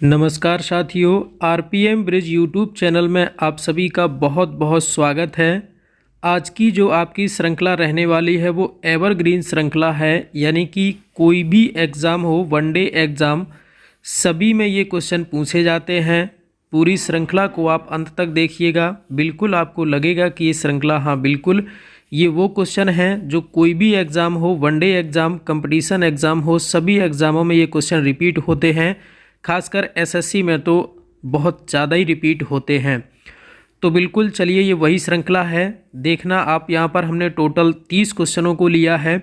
नमस्कार साथियों, RPM bridge YouTube channel में आप सभी का बहुत बहुत स्वागत है। आज की जो आपकी श्रृंखला रहने वाली है वो एवरग्रीन श्रृंखला है, यानी कि कोई भी एग्ज़ाम हो, वनडे एग्ज़ाम, सभी में ये क्वेश्चन पूछे जाते हैं। पूरी श्रृंखला को आप अंत तक देखिएगा, बिल्कुल आपको लगेगा कि ये श्रृंखला, हाँ बिल्कुल ये वो क्वेश्चन हैं जो कोई भी एग्ज़ाम हो, वनडे एग्ज़ाम, कंपटीशन एग्ज़ाम हो, सभी एग्ज़ामों में ये क्वेश्चन रिपीट होते हैं। खासकर एसएससी में तो बहुत ज़्यादा ही रिपीट होते हैं। तो बिल्कुल चलिए, ये वही श्रृंखला है। देखना आप, यहाँ पर हमने टोटल 30 क्वेश्चनों को लिया है,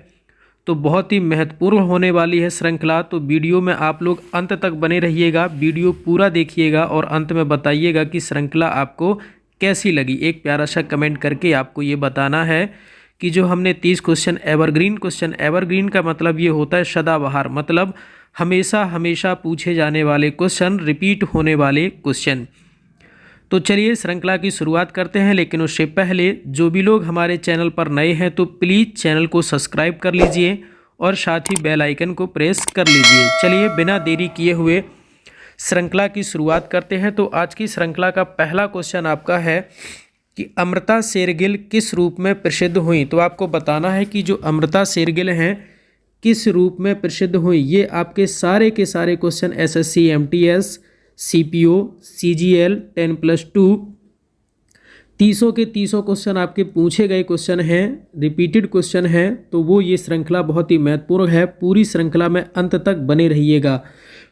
तो बहुत ही महत्वपूर्ण होने वाली है श्रृंखला। तो वीडियो में आप लोग अंत तक बने रहिएगा, वीडियो पूरा देखिएगा और अंत में बताइएगा कि श्रृंखला आपको कैसी लगी। एक प्यारा सा कमेंट करके आपको ये बताना है कि जो हमने 30 क्वेश्चन क्वेश्चन, एवरग्रीन का मतलब ये होता है सदाबहार, मतलब हमेशा हमेशा पूछे जाने वाले क्वेश्चन, रिपीट होने वाले क्वेश्चन। तो चलिए श्रृंखला की शुरुआत करते हैं, लेकिन उससे पहले जो भी लोग हमारे चैनल पर नए हैं तो प्लीज़ चैनल को सब्सक्राइब कर लीजिए और साथ ही बेल आइकन को प्रेस कर लीजिए। चलिए बिना देरी किए हुए श्रृंखला की शुरुआत करते हैं। तो आज की श्रृंखला का पहला क्वेश्चन आपका है कि अमृता शेरगिल किस रूप में प्रसिद्ध हुई। तो आपको बताना है कि जो अमृता शेरगिल हैं किस रूप में प्रसिद्ध हुई। ये आपके सारे के सारे question SSC, MTS, CPO, CGL 10+2 तीसों के तीसों क्वेश्चन आपके पूछे गए क्वेश्चन हैं, रिपीटेड क्वेश्चन हैं। तो वो ये श्रृंखला बहुत ही महत्वपूर्ण है, पूरी श्रृंखला में अंत तक बने रहिएगा।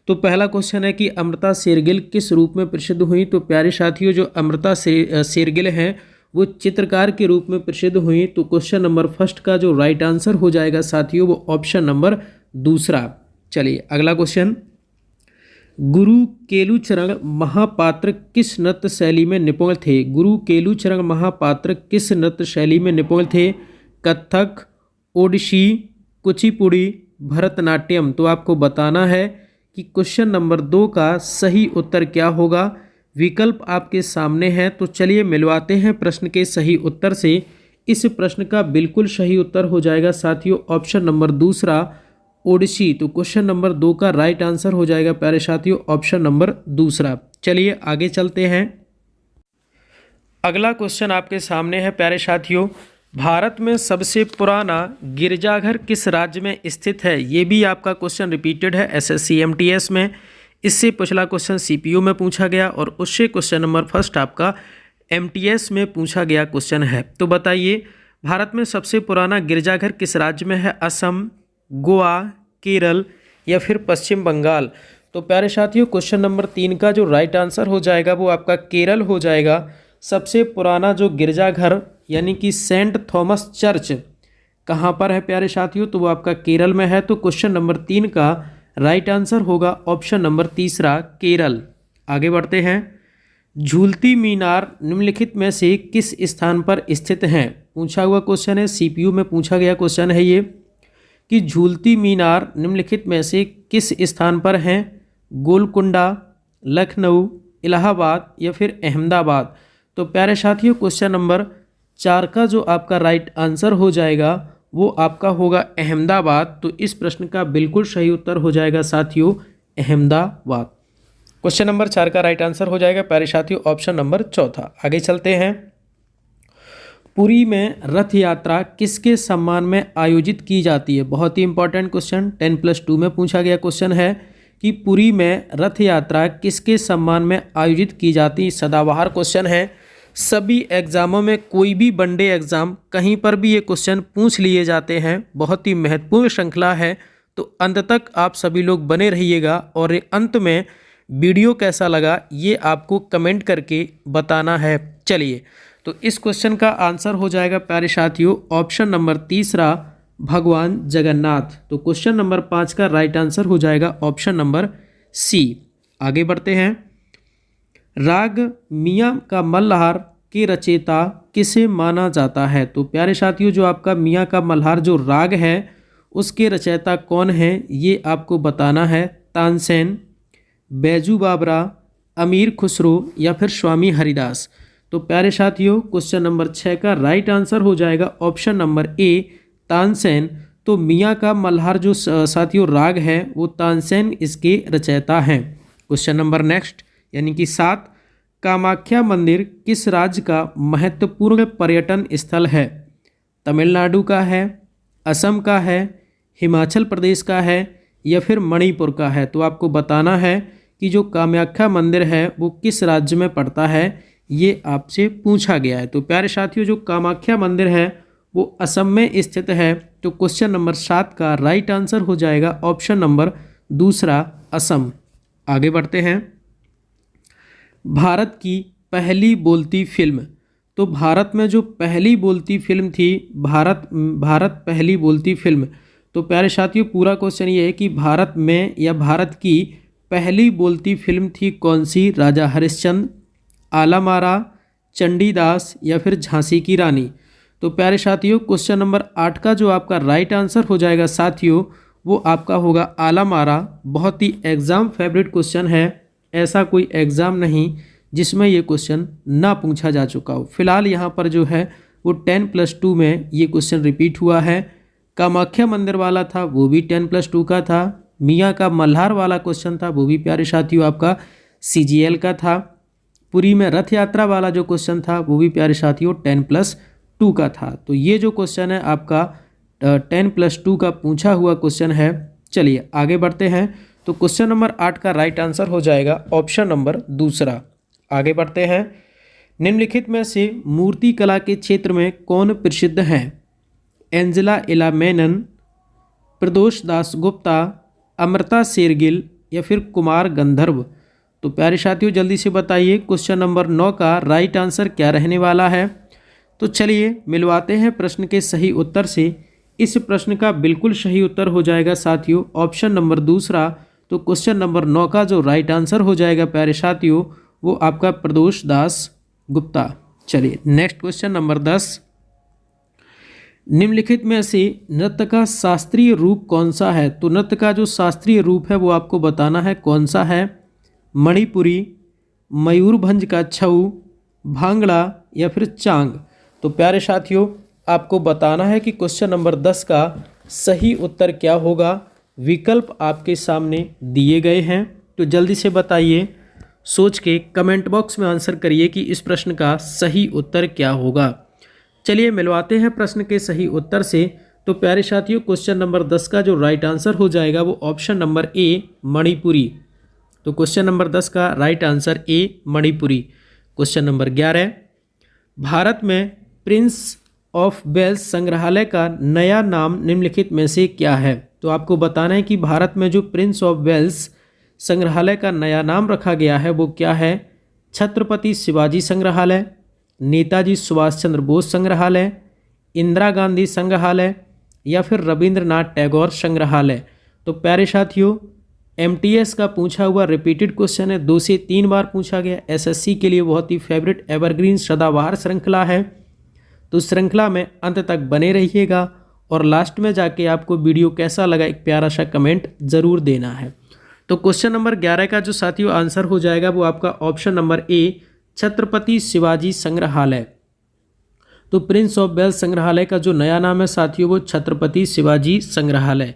तो पहला क्वेश्चन है कि अमृता शेरगिल किस रूप में प्रसिद्ध हुई। तो प्यारे साथियों, जो अमृता शेरगिल हैं वो चित्रकार के रूप में प्रसिद्ध हुई। तो क्वेश्चन नंबर फर्स्ट का जो राइट आंसर हो जाएगा साथियों वो ऑप्शन नंबर दूसरा। चलिए अगला क्वेश्चन, गुरु केलुचरण महापात्र किस नृत्य शैली में निपुण थे। गुरु केलुचरण महापात्र किस नृत्य शैली में निपुण थे। कथक, ओडिसी, कुचिपुड़ी, भरतनाट्यम। तो आपको बताना है कि क्वेश्चन नंबर 2 का सही उत्तर क्या होगा। विकल्प आपके सामने हैं, तो चलिए मिलवाते हैं प्रश्न के सही उत्तर से। इस प्रश्न का बिल्कुल सही उत्तर हो जाएगा साथियों ऑप्शन नंबर दूसरा, ओडिसी। तो क्वेश्चन नंबर 2 का राइट आंसर हो जाएगा प्यारे साथियों ऑप्शन नंबर दूसरा। चलिए आगे चलते हैं। अगला क्वेश्चन आपके सामने है प्यारे साथियों, भारत में सबसे पुराना गिरजाघर किस राज्य में स्थित है। ये भी आपका क्वेश्चन रिपीटेड है एसएससी, एमटीएस में। इससे पिछला क्वेश्चन सीपीयू में पूछा गया और उससे क्वेश्चन नंबर फर्स्ट आपका एमटीएस में पूछा गया क्वेश्चन है। तो बताइए भारत में सबसे पुराना गिरजाघर किस राज्य में है। असम, गोवा, केरल या फिर पश्चिम बंगाल। तो प्यारे साथियों क्वेश्चन नंबर 3 का जो राइट आंसर हो जाएगा वो आपका केरल हो जाएगा। सबसे पुराना जो गिरजाघर यानी कि सेंट थॉमस चर्च कहाँ पर है प्यारे साथियों, तो वो आपका केरल में है। तो क्वेश्चन नंबर 3 का राइट आंसर होगा ऑप्शन नंबर तीसरा, केरल। आगे बढ़ते हैं, झूलती मीनार निम्नलिखित में से किस स्थान पर स्थित हैं। पूछा हुआ क्वेश्चन है, सीपीयू में पूछा गया क्वेश्चन है ये कि झूलती मीनार निम्नलिखित में से किस स्थान पर हैं। गोलकुंडा, लखनऊ, इलाहाबाद या फिर अहमदाबाद। तो प्यारे साथियों क्वेश्चन नंबर 4 का जो आपका राइट आंसर हो जाएगा वो आपका होगा अहमदाबाद। तो इस प्रश्न का बिल्कुल सही उत्तर हो जाएगा साथियों अहमदाबाद। क्वेश्चन नंबर 4 का राइट आंसर हो जाएगा प्यारे साथियों ऑप्शन नंबर चौथा। आगे चलते हैं, पुरी में रथ यात्रा किसके सम्मान में आयोजित की जाती है। बहुत ही इंपॉर्टेंट क्वेश्चन, 10+2 में पूछा गया क्वेश्चन है कि पुरी में रथ यात्रा किसके सम्मान में आयोजित की जाती है। सदाबहार क्वेश्चन है, सभी एग्ज़ामों में, कोई भी वनडे एग्ज़ाम कहीं पर भी ये क्वेश्चन पूछ लिए जाते हैं। बहुत ही महत्वपूर्ण श्रृंखला है, तो अंत तक आप सभी लोग बने रहिएगा और अंत में वीडियो कैसा लगा ये आपको कमेंट करके बताना है। चलिए तो इस क्वेश्चन का आंसर हो जाएगा प्यारे साथियों ऑप्शन नंबर तीसरा, भगवान जगन्नाथ। तो क्वेश्चन नंबर 5 का राइट आंसर हो जाएगा ऑप्शन नंबर सी। आगे बढ़ते हैं, राग मियाँ का मल्हार के रचयिता किसे माना जाता है। तो प्यारे साथियों जो आपका मियाँ का मल्हार जो राग है उसके रचयिता कौन है ये आपको बताना है। तानसेन, बैजू बावरा, अमीर खुसरो या फिर स्वामी हरिदास। तो प्यारे साथियों क्वेश्चन नंबर 6 का राइट आंसर हो जाएगा ऑप्शन नंबर ए, तानसेन। तो मियाँ का मल्हार जो साथियों राग है वो तानसेन इसके रचयिता हैं। क्वेश्चन नंबर नेक्स्ट यानी कि 7, कामाख्या मंदिर किस राज्य का महत्वपूर्ण पर्यटन स्थल है? तमिलनाडु का है, असम का है, हिमाचल प्रदेश का है या फिर मणिपुर का है? तो आपको बताना है कि जो कामाख्या मंदिर है वो किस राज्य में पड़ता है, ये आपसे पूछा गया है। तो प्यारे साथियों, जो कामाख्या मंदिर है वो असम में स्थित है। तो क्वेश्चन नंबर 7 का राइट आंसर हो जाएगा ऑप्शन नंबर दूसरा, असम। आगे बढ़ते हैं। भारत की पहली बोलती फिल्म, तो भारत में जो पहली बोलती फिल्म थी, भारत पहली बोलती फिल्म, तो प्यारे साथियों पूरा क्वेश्चन ये है कि भारत में या भारत की पहली बोलती फिल्म थी कौन सी? राजा हरिश्चंद्र, आलामारा, चंडीदास या फिर झांसी की रानी? तो प्यारे साथियों क्वेश्चन नंबर 8 का जो आपका राइट आंसर हो जाएगा साथियों, वो आपका होगा आलामारा। बहुत ही एग्ज़ाम फेवरेट क्वेश्चन है, ऐसा कोई एग्ज़ाम नहीं जिसमें ये क्वेश्चन ना पूछा जा चुका हो। फिलहाल यहाँ पर जो है वो 10+2 में ये क्वेश्चन रिपीट हुआ है। कामाख्या मंदिर वाला था वो भी 10+2 का था। मियाँ का मल्हार वाला क्वेश्चन था वो भी प्यारे साथियों आपका CGL का था। पुरी में रथ यात्रा वाला जो क्वेश्चन था वो भी प्यारे साथियों 10+2 का था। तो ये जो क्वेश्चन है आपका 10+2 का पूछा हुआ क्वेश्चन है। चलिए आगे बढ़ते हैं। तो क्वेश्चन नंबर 8 का राइट आंसर हो जाएगा ऑप्शन नंबर दूसरा। आगे बढ़ते हैं। निम्नलिखित में से मूर्ति कला के क्षेत्र में कौन प्रसिद्ध हैं? एंजेला इला मेनन, प्रदोष दास गुप्ता, अमृता शेरगिल या फिर कुमार गंधर्व? तो प्यारे साथियों जल्दी से बताइए क्वेश्चन नंबर 9 का राइट आंसर क्या रहने वाला है। तो चलिए मिलवाते हैं प्रश्न के सही उत्तर से। इस प्रश्न का बिल्कुल सही उत्तर हो जाएगा साथियों ऑप्शन नंबर दूसरा। तो क्वेश्चन नंबर 9 का जो राइट आंसर हो जाएगा प्यारे साथियों वो आपका प्रदोष दास गुप्ता। चलिए नेक्स्ट क्वेश्चन नंबर 10, निम्नलिखित में से नृत्य का शास्त्रीय रूप कौन सा है? तो नृत्य का जो शास्त्रीय रूप है वो आपको बताना है कौन सा है। मणिपुरी, मयूरभंज का छऊ, भांगड़ा या फिर चांग? तो प्यारे साथियों आपको बताना है कि क्वेश्चन नंबर 10 का सही उत्तर क्या होगा। विकल्प आपके सामने दिए गए हैं, तो जल्दी से बताइए, सोच के कमेंट बॉक्स में आंसर करिए कि इस प्रश्न का सही उत्तर क्या होगा। चलिए मिलवाते हैं प्रश्न के सही उत्तर से। तो प्यारे साथियों क्वेश्चन नंबर 10 का जो राइट आंसर हो जाएगा वो ऑप्शन नंबर ए, मणिपुरी। तो क्वेश्चन नंबर 10 का right answer A, Manipuri. Question number 11, Bharat में प्रिंस ऑफ वेल्स संग्रहालय का नया नाम निम्नलिखित में से क्या है? तो आपको बताना है कि भारत में जो प्रिंस ऑफ वेल्स संग्रहालय का नया नाम रखा गया है वो क्या है। छत्रपति शिवाजी संग्रहालय, नेताजी सुभाष चंद्र बोस संग्रहालय, इंदिरा गांधी संग्रहालय या फिर रविंद्रनाथ टैगोर संग्रहालय? तो प्यारे साथियों MTS का पूछा हुआ रिपीटेड क्वेश्चन है, 2 से 3 बार पूछा गया। SSC के लिए बहुत ही फेवरेट एवरग्रीन सदाबहार श्रृंखला है। तो श्रृंखला में अंत तक बने रहिएगा और लास्ट में जाके आपको वीडियो कैसा लगा एक प्यारा सा कमेंट ज़रूर देना है। तो क्वेश्चन नंबर 11 का जो साथियों आंसर हो जाएगा वो आपका option number A, Chhatrapati Shivaji संग्रहालय। तो प्रिंस ऑफ वेल्स संग्रहालय का जो नया नाम है साथियों वो छत्रपति शिवाजी संग्रहालय।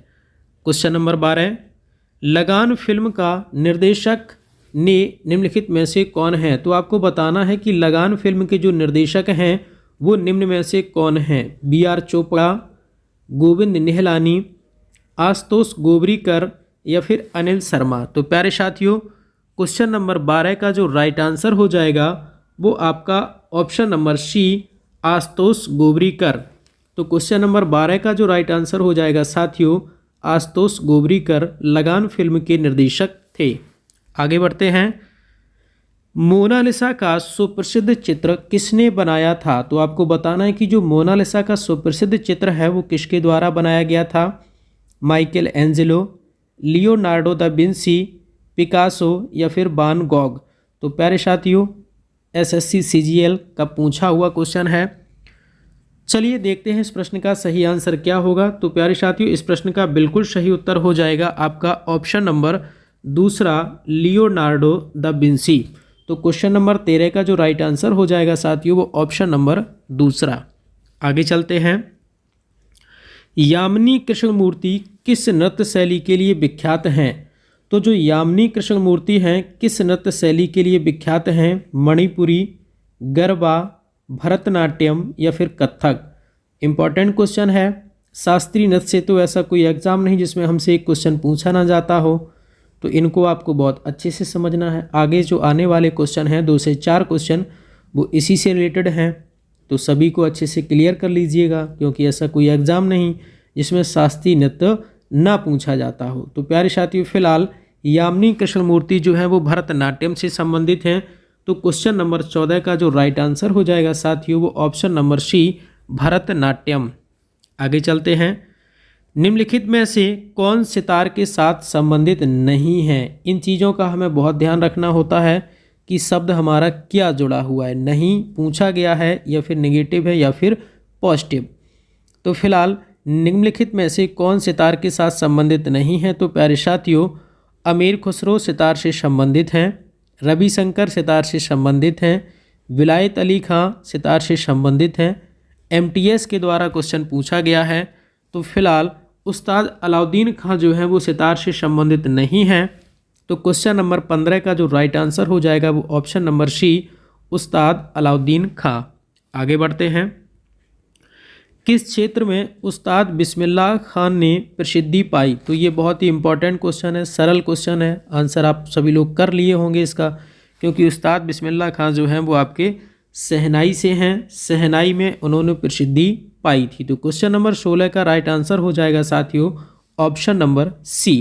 क्वेश्चन नंबर 12, लगान फिल्म का निर्देशक ने निम्नलिखित में से कौन है? तो आपको बताना है कि लगान फिल्म के जो निर्देशक हैं वो निम्न में से कौन हैं। BR चोपड़ा, गोविंद निहलानी, आशुतोष गोबरीकर या फिर अनिल शर्मा? तो प्यारे साथियों क्वेश्चन नंबर 12 का जो राइट आंसर हो जाएगा वो आपका ऑप्शन नंबर सी, आशुतोष गोबरीकर। तो क्वेश्चन नंबर 12 का जो राइट आंसर हो जाएगा साथियों आशुतोष गोबरीकर लगान फिल्म के निर्देशक थे। आगे बढ़ते हैं। मोनालिसा का सुप्रसिद्ध चित्र किसने बनाया था? तो आपको बताना है कि जो मोनालिसा का सुप्रसिद्ध चित्र है वो किसके द्वारा बनाया गया था। Michael Angelo, Leonardo da Vinci, Picasso या फिर वान गॉग? तो प्यारे साथियों SSC CGL का पूछा हुआ क्वेश्चन है। चलिए देखते हैं इस प्रश्न का सही आंसर क्या होगा। तो प्यारे साथियों इस प्रश्न का बिल्कुल सही उत्तर हो जाएगा आपका ऑप्शन नंबर दूसरा, लियोनार्डो दा विंसी। तो क्वेश्चन नंबर 13 का जो राइट आंसर हो जाएगा साथियों वो ऑप्शन नंबर दूसरा। आगे चलते हैं। यामिनी कृष्णमूर्ति किस नृत्य शैली के लिए विख्यात हैं? तो जो यामिनी कृष्णमूर्ति हैं किस नृत्य शैली के लिए विख्यात हैं? मणिपुरी, गरबा, भरतनाट्यम या फिर कथक। इम्पॉर्टेंट क्वेश्चन है। शास्त्रीय नृत्य से तो ऐसा कोई एग्जाम नहीं जिसमें हमसे एक क्वेश्चन पूछा ना जाता हो, तो इनको आपको बहुत अच्छे से समझना है। आगे जो आने वाले क्वेश्चन हैं 2 से 4 क्वेश्चन वो इसी से रिलेटेड हैं, तो सभी को अच्छे से क्लियर कर लीजिएगा, क्योंकि ऐसा कोई एग्ज़ाम नहीं जिसमें शास्त्रीय नृत्य ना पूछा जाता हो। तो प्यारे साथियों, फिलहाल यामिनी कृष्णमूर्ति जो है वो भरतनाट्यम से संबंधित हैं। तो क्वेश्चन नंबर 14 का जो राइट आंसर हो जाएगा साथियों वो ऑप्शन नंबर सी, भरतनाट्यम। आगे चलते हैं। निम्नलिखित में से कौन सितार के साथ संबंधित नहीं है? इन चीज़ों का हमें बहुत ध्यान रखना होता है कि शब्द हमारा क्या जुड़ा हुआ है, नहीं पूछा गया है या फिर नेगेटिव है या फिर पॉजिटिव। तो फिलहाल निम्नलिखित में से कौन सितार के साथ संबंधित नहीं है? तो प्यारे साथियों, अमीर खुसरो सितार से संबंधित हैं, रविशंकर सितार से संबंधित हैं, विलायत अली खां सितार से संबंधित हैं। एमटीएस के द्वारा क्वेश्चन पूछा गया है। तो फिलहाल उस्ताद अलाउद्दीन खां जो है वो सितार से संबंधित नहीं हैं। तो क्वेश्चन नंबर 15 का जो राइट आंसर हो जाएगा वो ऑप्शन नंबर सी, उस्ताद अलाउद्दीन खां। आगे बढ़ते हैं। किस क्षेत्र में उस्ताद बिस्मिल्लाह खान ने प्रसिद्धि पाई? तो ये बहुत ही इंपॉर्टेंट क्वेश्चन है, सरल क्वेश्चन है। आंसर आप सभी लोग कर लिए होंगे इसका, क्योंकि उस्ताद बिस्मिल्लाह खान जो हैं वो आपके शहनाई से हैं। शहनाई में उन्होंने प्रसिद्धि पाई थी। तो क्वेश्चन नंबर 16 का राइट आंसर हो जाएगा साथियों ऑप्शन नंबर सी।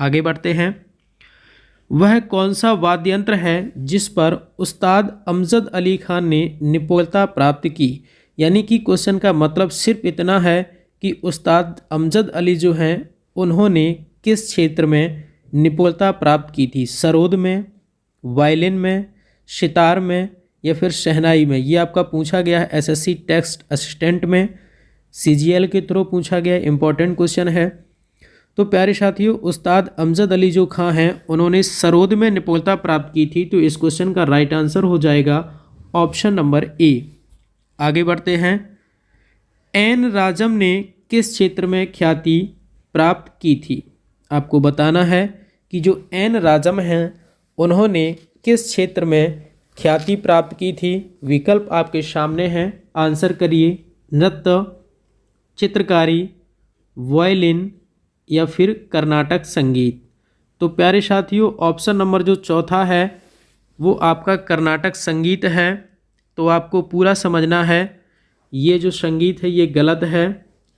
आगे बढ़ते हैं। वह कौन सा वाद्य यंत्र है जिस पर उस्ताद अमजद अली खान ने निपुणता प्राप्त की? यानी कि क्वेश्चन का मतलब सिर्फ इतना है कि उस्ताद अमजद अली जो हैं उन्होंने किस क्षेत्र में निपुणता प्राप्त की थी? सरोद में, वायलिन में, सितार में या फिर शहनाई में। ये आपका पूछा गया है एसएससी टेक्स्ट असिस्टेंट में, सीजीएल के थ्रू पूछा गया इंपॉर्टेंट क्वेश्चन है। तो प्यारे साथियों, उस्ताद अमजद अली जो खां हैं उन्होंने सरोद में निपुणता प्राप्त की थी। तो इस क्वेश्चन का राइट आंसर हो जाएगा ऑप्शन नंबर ए। आगे बढ़ते हैं। एन राजम ने किस क्षेत्र में ख्याति प्राप्त की थी? आपको बताना है कि जो एन राजम हैं उन्होंने किस क्षेत्र में ख्याति प्राप्त की थी। विकल्प आपके सामने हैं, आंसर करिए। नृत्य, चित्रकारी, वायलिन या फिर कर्नाटक संगीत। तो प्यारे साथियों, ऑप्शन नंबर जो चौथा है वो आपका कर्नाटक संगीत है। तो आपको पूरा समझना है, ये जो संगीत है ये गलत है।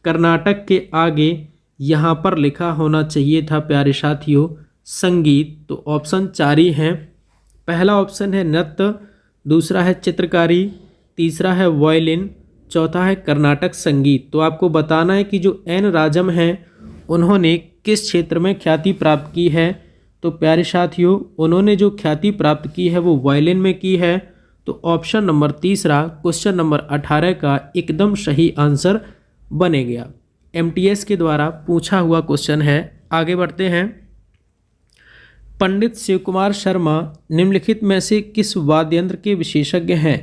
कर्नाटक के आगे यहाँ पर लिखा होना चाहिए था प्यारे साथियों संगीत। तो ऑप्शन 4 ही हैं। पहला ऑप्शन है नृत्य, दूसरा है चित्रकारी, तीसरा है वायलिन, चौथा है कर्नाटक संगीत। तो आपको बताना है कि जो एन राजम हैं उन्होंने किस क्षेत्र में ख्याति प्राप्त की है। तो प्यारे साथियों, उन्होंने जो ख्याति प्राप्त की है वो वायलिन में की है। तो ऑप्शन नंबर तीसरा क्वेश्चन नंबर 18 का एकदम सही आंसर बने गया। एमटीएस के द्वारा पूछा हुआ क्वेश्चन है। आगे बढ़ते हैं। पंडित शिव कुमार शर्मा निम्नलिखित में से किस वाद्य यंत्र के विशेषज्ञ हैं?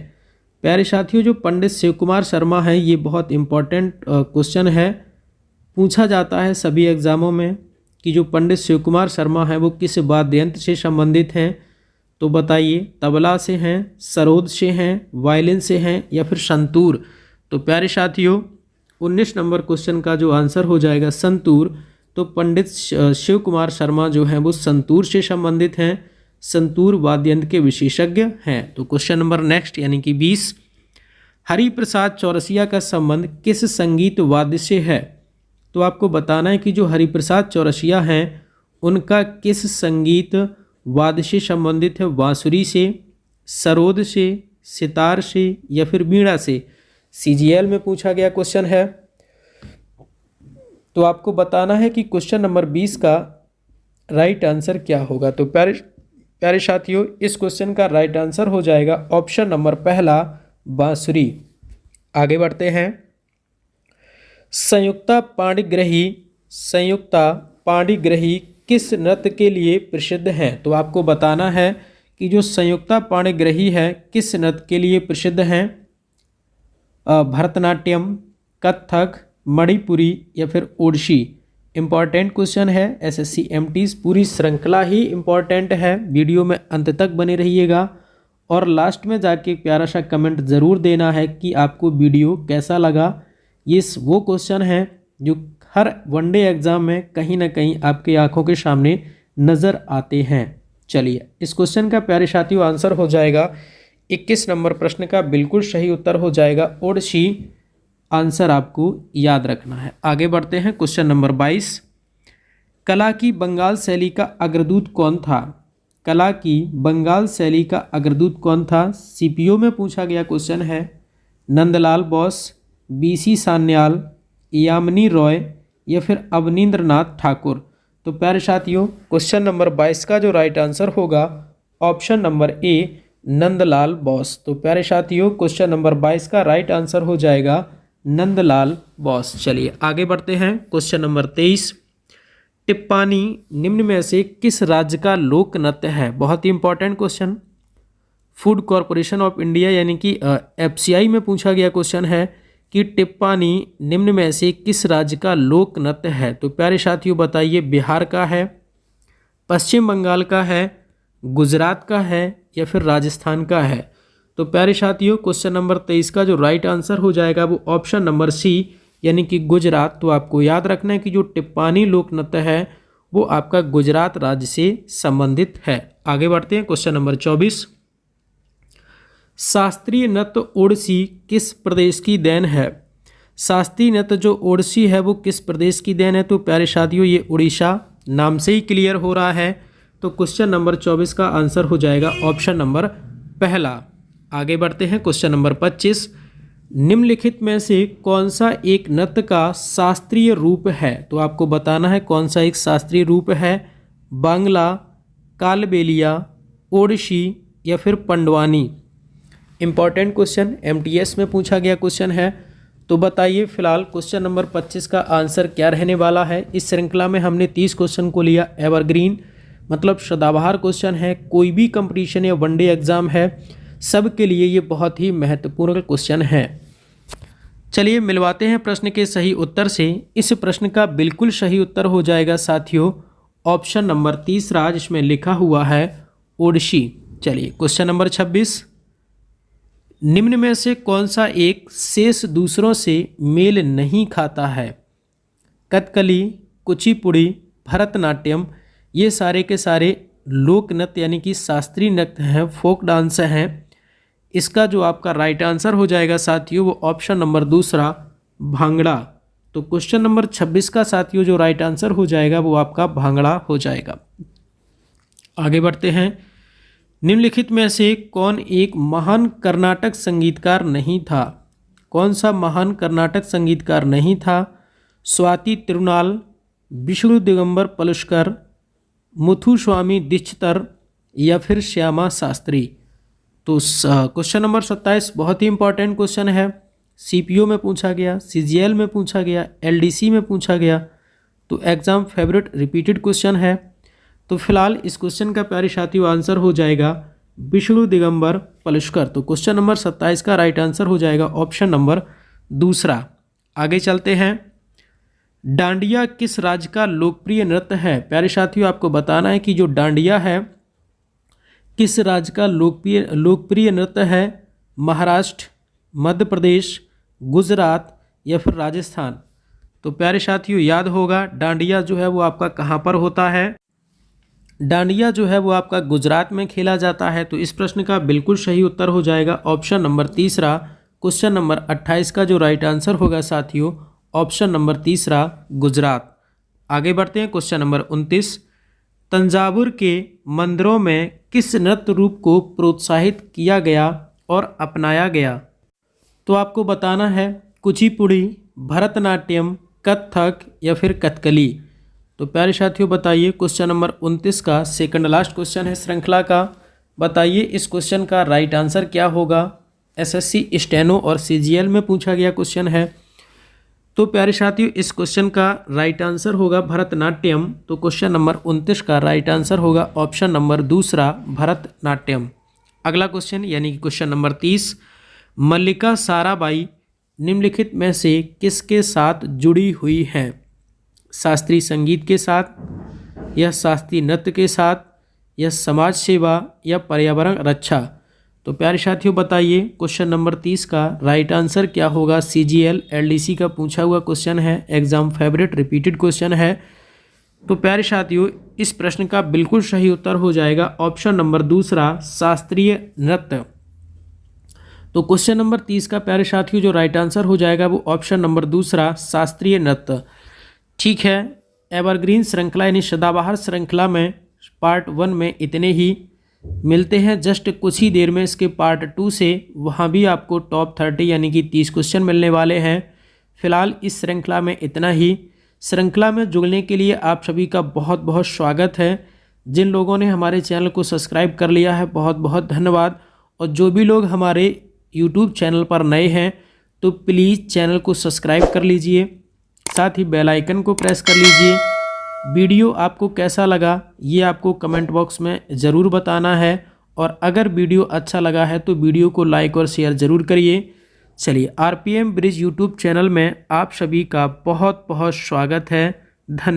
प्यारे साथियों, जो पंडित शिव कुमार शर्मा हैं ये बहुत इम्पोर्टेंट क्वेश्चन है, पूछा जाता है सभी एग्जामों में कि जो पंडित शिव कुमार शर्मा हैं वो किस वाद्य यंत्र से संबंधित हैं। तो बताइए, तबला से हैं, सरोद से हैं, वायलिन से हैं या फिर संतूर। तो प्यारे साथियों, 19 नंबर क्वेश्चन का जो आंसर हो जाएगा संतूर। तो पंडित शिव कुमार शर्मा जो हैं वो संतूर से संबंधित हैं, संतूर वाद्य यंत्र के विशेषज्ञ हैं। तो क्वेश्चन नंबर नेक्स्ट यानी कि 20, हरिप्रसाद चौरसिया का संबंध किस संगीत वाद्य से है? तो आपको बताना है कि जो हरिप्रसाद चौरसिया हैं उनका किस संगीत वाद्य से संबंधित है। बांसुरी से, सरोद से, सितार से या फिर बीड़ा से। सीजीएल में पूछा गया क्वेश्चन है। तो आपको बताना है कि क्वेश्चन नंबर 20 का राइट आंसर क्या होगा। तो प्यारे साथियों, इस क्वेश्चन का राइट आंसर हो जाएगा ऑप्शन नंबर पहला, बांसुरी। आगे बढ़ते हैं। संयुक्ता पाणिग्रही किस नृत्य के लिए प्रसिद्ध हैं? तो आपको बताना है कि जो संयुक्ता पाणिग्रही है किस नृत्य के लिए प्रसिद्ध हैं। भरतनाट्यम, कथक, मणिपुरी या फिर ओडिसी। इम्पॉर्टेंट क्वेश्चन है। एसएससी एमटीज पूरी श्रृंखला ही इम्पॉर्टेंट है। वीडियो में अंत तक बने रहिएगा और लास्ट में जाके एक प्यारा सा कमेंट ज़रूर देना है कि आपको वीडियो कैसा लगा। ये वो क्वेश्चन है जो हर वनडे एग्ज़ाम में कहीं ना कहीं आपकी आंखों के सामने नज़र आते हैं। चलिए, इस क्वेश्चन का प्यारे साथियों आंसर हो जाएगा 21 नंबर प्रश्न का बिल्कुल सही उत्तर हो जाएगा ओडसी। आंसर आपको याद रखना है। आगे बढ़ते हैं। क्वेश्चन नंबर 22, कला की बंगाल शैली का अग्रदूत कौन था? कला की बंगाल शैली का अग्रदूत कौन था? सीपीओ में पूछा गया क्वेश्चन है। नंदलाल बोस, बीसी सान्याल, यामिनी रॉय या फिर अवनींद्रनाथ ठाकुर। तो प्यारे साथियों, क्वेश्चन नंबर 22 का जो राइट आंसर होगा option number A, Nandlal Bose. तो प्यारे साथियों, क्वेश्चन नंबर 22 का राइट आंसर हो जाएगा नंदलाल बोस। चलिए आगे बढ़ते हैं। क्वेश्चन नंबर 23, टिप्पानी निम्न में से किस राज्य का लोक नृत्य है? बहुत ही important question. Food corporation of India यानी कि एफसीआई में पूछा गया क्वेश्चन है कि टिप्पानी निम्न में से किस राज्य का लोक नृत्य है? तो प्यारे साथियों बताइए, बिहार का है, पश्चिम बंगाल का है, गुजरात का है या फिर राजस्थान का है? तो प्यारे साथियों, क्वेश्चन नंबर 23 का जो राइट आंसर हो जाएगा वो ऑप्शन नंबर सी यानी कि गुजरात। तो आपको याद रखना है कि जो टिप्पानी लोक नृत्य है वो आपका गुजरात राज्य से संबंधित है। आगे बढ़ते हैं। क्वेश्चन नंबर 24, शास्त्रीय नृत्य ओडिसी किस प्रदेश की देन है? शास्त्रीय नृत्य जो ओडिसी है वो किस प्रदेश की देन है? तो प्यारे साथियों, ये उड़ीसा नाम से ही क्लियर हो रहा है। तो क्वेश्चन नंबर 24 का आंसर हो जाएगा ऑप्शन नंबर पहला। आगे बढ़ते हैं। क्वेश्चन नंबर 25, निम्नलिखित में से कौन सा एक नृत्य का शास्त्रीय रूप है? तो आपको बताना है कौन सा एक शास्त्रीय रूप है। बांग्ला, कालबेलिया, ओडिसी या फिर पंडवानी। इंपॉर्टेंट क्वेश्चन, एमटीएस में पूछा गया क्वेश्चन है। तो बताइए फिलहाल क्वेश्चन नंबर 25 का आंसर क्या रहने वाला है? इस श्रृंखला में हमने 30 क्वेश्चन को लिया। एवरग्रीन मतलब सदाबहार क्वेश्चन है। कोई भी कंपटीशन या वनडे एग्जाम है, सब के लिए ये बहुत ही महत्वपूर्ण क्वेश्चन है। चलिए मिलवाते हैं प्रश्न के सही उत्तर से। इस प्रश्न का बिल्कुल सही उत्तर हो जाएगा साथियों ऑप्शन नंबर तीसरा, जिसमें लिखा हुआ है ओडिसी। चलिए क्वेश्चन नंबर 26, निम्न में से कौन सा एक शेष दूसरों से मेल नहीं खाता है? कथकली, कुचिपुड़ी, भरतनाट्यम, ये सारे के सारे लोक नृत्य यानी कि शास्त्रीय नृत्य हैं, फोक डांस हैं। इसका जो आपका राइट आंसर हो जाएगा साथियों वो ऑप्शन नंबर दूसरा, भांगड़ा। तो क्वेश्चन नंबर 26 का साथियों जो राइट आंसर हो जाएगा वो आपका भांगड़ा हो जाएगा। आगे बढ़ते हैं। निम्नलिखित में से कौन एक महान कर्नाटक संगीतकार नहीं था? कौन सा महान कर्नाटक संगीतकार नहीं था? स्वाति तिरुनाल, विष्णु दिगंबर पलुस्कर, मुथुस्वामी दीक्षितर या फिर श्यामा शास्त्री। तो क्वेश्चन नंबर 27 बहुत ही इंपॉर्टेंट क्वेश्चन है। सीपीओ में पूछा गया, सीजीएल में पूछा गया, एलडीसी में पूछा गया। तो एग्जाम फेवरेट रिपीटेड क्वेश्चन है। तो फिलहाल इस क्वेश्चन का प्यारे साथियों आंसर हो जाएगा विष्णु दिगंबर पलुस्कर। तो क्वेश्चन नंबर 27 का राइट आंसर हो जाएगा ऑप्शन नंबर दूसरा। आगे चलते हैं। डांडिया किस राज्य का लोकप्रिय नृत्य है? प्यारे साथियों आपको बताना है कि जो डांडिया है किस राज्य का लोकप्रिय नृत्य है। महाराष्ट्र, मध्य प्रदेश, गुजरात या फिर राजस्थान। तो प्यारे साथियों याद होगा डांडिया जो है वो आपका कहाँ पर होता है? डांडिया जो है वो आपका गुजरात में खेला जाता है। तो इस प्रश्न का बिल्कुल सही उत्तर हो जाएगा ऑप्शन नंबर तीसरा। क्वेश्चन नंबर 28 का जो राइट आंसर होगा साथियों ऑप्शन नंबर तीसरा, गुजरात। आगे बढ़ते हैं। क्वेश्चन नंबर 29, तंजावुर के मंदिरों में किस नृत्य रूप को प्रोत्साहित किया गया और अपनाया गया? तो आपको बताना है कुचिपुड़ी, भरतनाट्यम, कथक या फिर कथकली। तो प्यारे साथियों बताइए क्वेश्चन नंबर 29 का सेकंड लास्ट क्वेश्चन है श्रृंखला का। बताइए इस क्वेश्चन का राइट आंसर क्या होगा? एसएससी स्टेनो और सीजीएल में पूछा गया क्वेश्चन है। तो प्यारे साथियों इस क्वेश्चन का राइट आंसर होगा भरतनाट्यम। तो क्वेश्चन नंबर 29 का राइट आंसर होगा ऑप्शन नंबर दूसरा, भरतनाट्यम। अगला क्वेश्चन यानी कि क्वेश्चन नंबर 30, मल्लिका साराबाई निम्नलिखित में से किसके साथ जुड़ी हुई हैं? शास्त्रीय संगीत के साथ, या शास्त्रीय नृत्य के साथ, या समाज सेवा, या पर्यावरण रक्षा। तो प्यारे साथियों बताइए क्वेश्चन नंबर 30 का राइट आंसर क्या होगा। CGL LDC का पूछा हुआ क्वेश्चन है, एग्जाम फेवरेट रिपीटेड क्वेश्चन है। तो प्यारे साथियों इस प्रश्न का बिल्कुल सही उत्तर हो जाएगा ऑप्शन नंबर दूसरा, शास्त्रीय नृत्य। तो क्वेश्चन नंबर 30 का प्यारे साथियों जो राइट आंसर हो जाएगा वो ऑप्शन नंबर दूसरा, शास्त्रीय नृत्य। ठीक है, एवरग्रीन श्रृंखला यानी सदाबहार श्रृंखला में पार्ट 1 में इतने ही। मिलते हैं जस्ट कुछ ही देर में इसके पार्ट 2 से, वहाँ भी आपको टॉप 30 यानी कि 30 क्वेश्चन मिलने वाले हैं। फिलहाल इस श्रृंखला में इतना ही। श्रृंखला में जुड़ने के लिए आप सभी का बहुत बहुत स्वागत है। जिन लोगों ने हमारे चैनल को सब्सक्राइब कर लिया है बहुत बहुत धन्यवाद, और जो भी लोग हमारे यूट्यूब चैनल पर नए हैं तो प्लीज़ चैनल को सब्सक्राइब कर लीजिए, साथ ही बेल आइकन को प्रेस कर लीजिए। वीडियो आपको कैसा लगा ये आपको कमेंट बॉक्स में ज़रूर बताना है, और अगर वीडियो अच्छा लगा है तो वीडियो को लाइक और शेयर ज़रूर करिए। चलिए RPM ब्रिज यूट्यूब चैनल में आप सभी का बहुत बहुत स्वागत है। धन्यवाद।